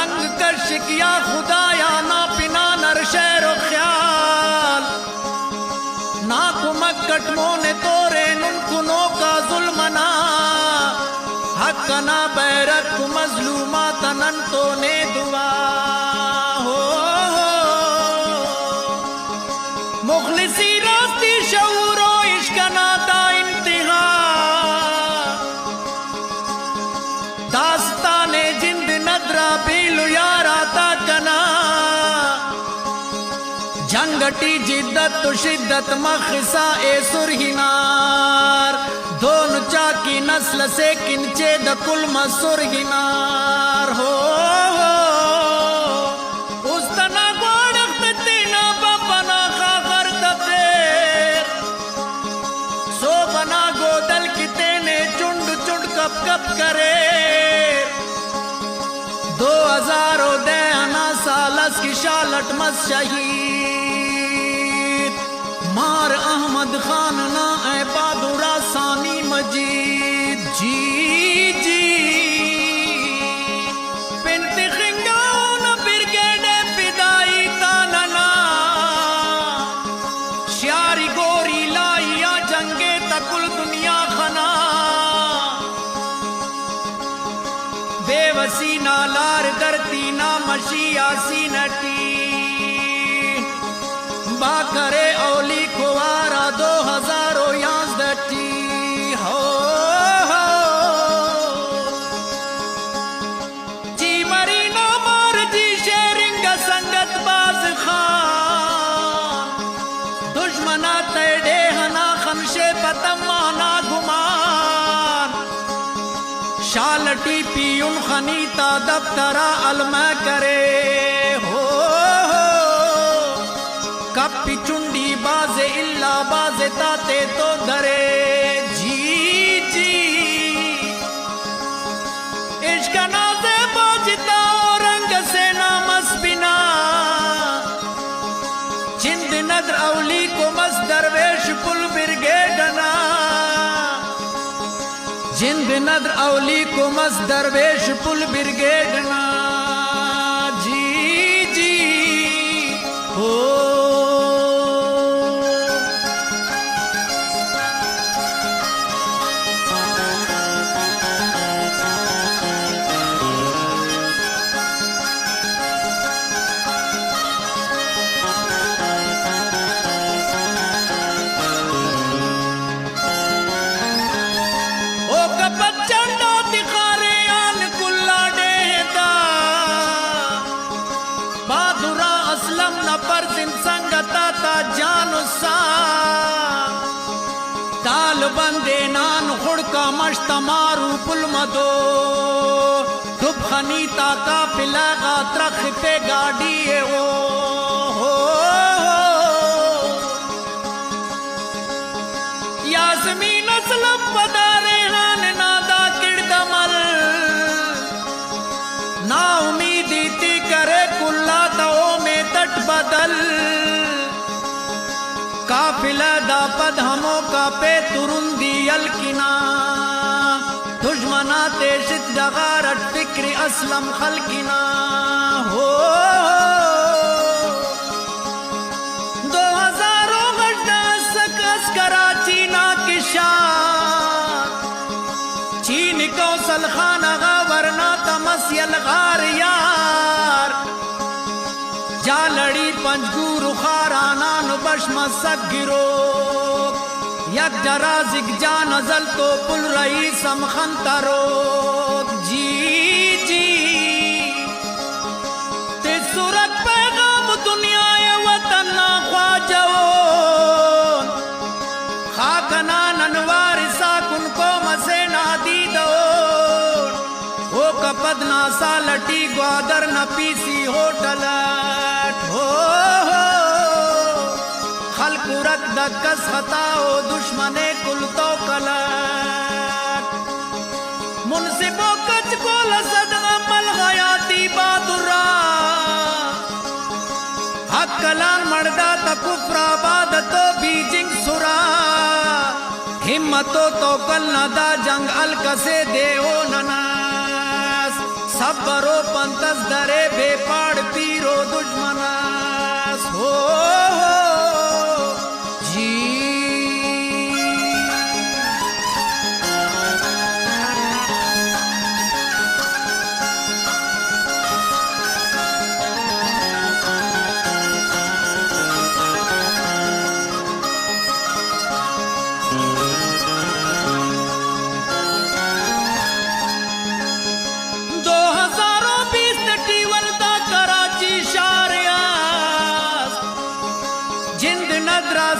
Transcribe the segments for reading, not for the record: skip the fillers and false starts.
रंग कश किया खुदाया ना पिना नर शहर ख्याल ना कुमक कटमो ने तोरे नुन कुनो का जुल्मना हक ना बैरक मजलूमा तनन तो ने दुआ हो मुखलिसी रास्ती शऊरो इश्क नाता इंतहा दास्ताने जिंद नदरा पीलु यारा ता कना जंगटी जिद्दत तो शिद्दत मखसा ए सुरहिनार दोन चाकी नस्ल से किंचे द कुल मसुरहिनार हो उस तना गोड़ख तीना बपना खागर दफेर सो बना गोदल किते ने चुंड चुंड कप कप करे 2000 दे अना सालस की शालट मस शहीद मार अहमद खान ना ए बहादुरा सानी मजीद जी जी पिंत खिंगाउन ब्रिगेड फिदाई तानना श्यारी गोरी लाइया जंगे तकुल दुनिया खना बेवसी ना लार करती ना मशियासी नटी बाकरे औली कुवारा 2000 याज़दटी हो जी मरी ना मार जी शेरिंग संगत बाज खान दुश्मना तेडे हना खमशे पतमाना गुमान शालटी पीउन खनीता दफ्तरा अलमा करे हो कपी चुंडी बाजे इल्ला बाजे ताते तो धरे जी जी इश्क नाज़े बाजता रंग से नामस बिना जिंद नदर औली को मस दरवेश पुल ब्रिगेडना जिंद नदर औली को मस दरवेश पुल ब्रिगेडना जी जी हो ताल बंदे नान खुड़का मश्तमारू पुल मदो दुब खनीता का पिलागा त्रख पे गाड़ी हो यासमीन असलम पदारे हान नादा किरदमल ना उम्मीदी ती करे कुल्ला तो में तट बदल काफिला दा पद हमो का पे तुरुंदी अलकिना दुश्मना तेशित जगारत फिक्र असलम खलकिना हो 2000 गजदास कराची ना किशान चीन कौसल खाना वरना तमस्य गार यार जा लड़ी पंजगूर खाराना बशम सगिरो यक जराजिक जा नजल तो पुल रही समखंतरो जी जी ते सूरत पैगाम दुनिया वतन ना ख्वाजो खाकना ननवार साकुन को मसे नादी दो हो कपदना सालटी ग्वादर न पीसी होटल हो खलकुरत दक्कस खताओ दुश्मने कुल तो कलट मुनसिबो कच को लसद अमल गयाती बहादुरा हक कलान मर्दा तकुफ्रा बाद तो बीजिंग सुरा हिम्मतो तो कल नदा जंग अलकसे दे ओ ननास सब्बरो पंतस दरे बेपाड़ पीरो दुश्मनास हो जी।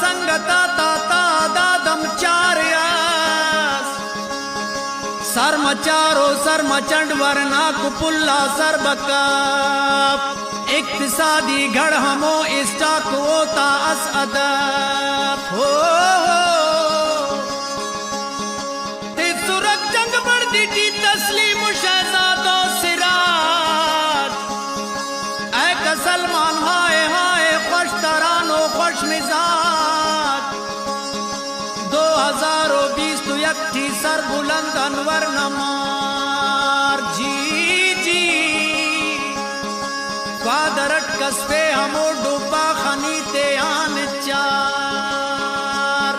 संगता ताता दादम चार्यास सरमचारो सरमचंड वरना कुपुल्ला सरबकाप इक्तिसादी घड़ हमो स्टाक होता अस अदब हो सुरत जंग बढ़ती जी तस्लीम शहजादो सिराज ऐ का सलमान हाय हाय खुश तरानो खुश मिजाज 2020 तो यकठी सर बुलंद अनवर नमार जी जी क्वादरट कस्बे हमो डूबा खनी ते आन चार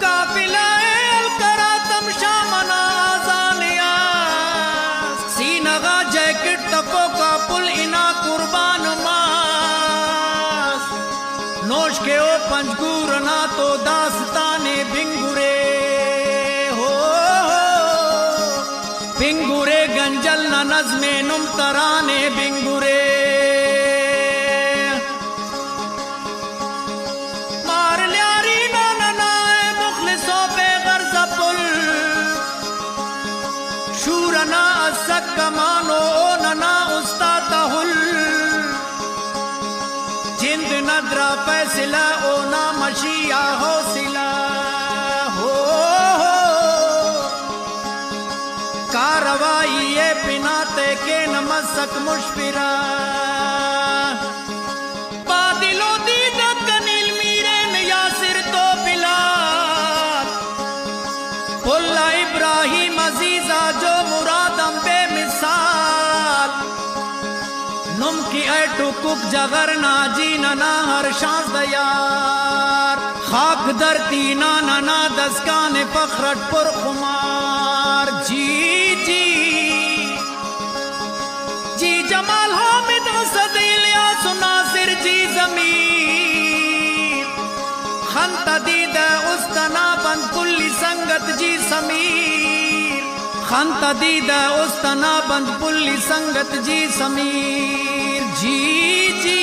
काफिला अलकरा तमशा मना आजानिया सीनगा जैकेट तपो का पुल इना कुर्बान मास नोश के ओ पंजगूर ना तो दास्ताने भिंगुरे बिंगुरे गंजल न नज़्मे नुम तराने बिंगुरे मार ल्यारी नाए मुखलिसों पे गर्ज़ पुल शूरना असक कमानो नना उस्तातहुल जिंद नद्रा फैसला ओ ना मशिया हौसला कारवाई ये पिनाते के नमसक मुशफिरा बादिलो दीदत कनील मीरेन यासिर तो बिलाल पुल्ला इब्राहिम अजीजा जो मुरादम बेमिसाल नुम की ऐटू कुक जगर नाजी नना हर शांस दयार खाक धरती नाना दस्कान फखरट पुर खुमार जी जमाल हामिद असद इलियास नासिर जी ज़मीर खंता दीद उस्तना बंद कुल्ली संगत जी समीर खंता दीद उस्तना बंद कुल्ली संगत जी समीर जी जी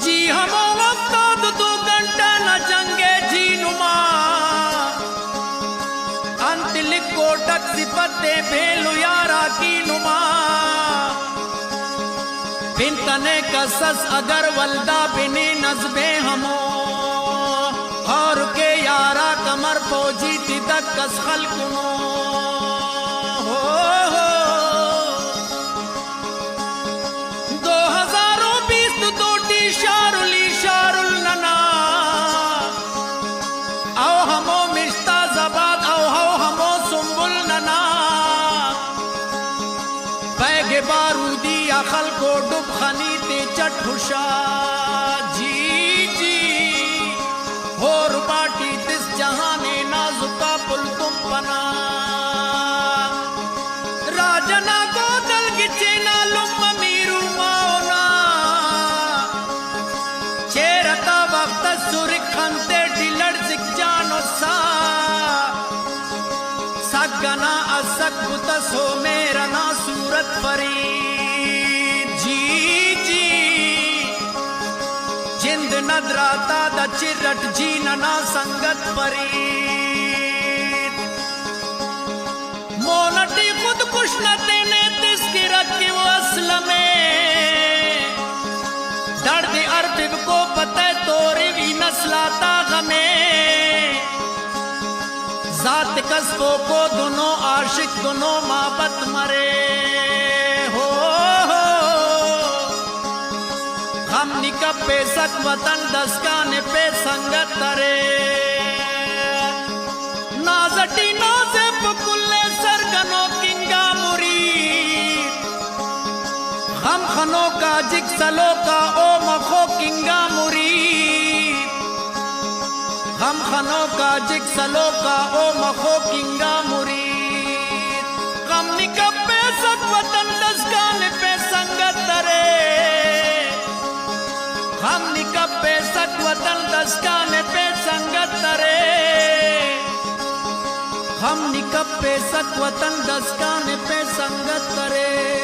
जी हमो वक्त 2 घंटा न जंगे जी नुमा अंत लिखो टक सिपते भेलु यारा की नुमा बिनतने कसस अगर वल्दा बिने नज़बे हमो और के यारा कमर फौजी तिदक कस खलकुनो हो 2020 तो टी शारुली शारुल नना आओ हमो मिश्ता जबाद आओ हमो सुम्बुल नना बैगे बारूदी अखल को डुब खनी ते चट हुशा जी जी होर बाटी तिस जहाने नाजुका पुल तुम पना राजना को दल गिचे ना लुम मीरू माओना चेरता वक्त सुरिक खंते डिलड़ सिक जानो सा सगना असक बुतस हो मेरा ना सूरत परी जी जी जिंद नदराता द चिरट जी नना संगत परी मोनटी खुद कुछ न तेने तिसकी रखी वो असल में दर्द अरबिब को पता तोरे भी नस्लाता गमे जात कस्बों को दोनों आशिक दोनों माबत मरे हो हम निकब पे सक वतन दस्काने पे संगत तरे नाजटी नाजे पुकुल्ले सरगनो किंगा मुर जिक सलो का ओ मखो किंगा मुरीद हम खनो का जिक सलो का ओ मखो किंगा मुरीद कम निकपे सत वतन दसगान पे संगत तरे हम निकपे सत वतन दसगान पे संगत तरे हम निकपे सत वतन दसगान पे संगत तरे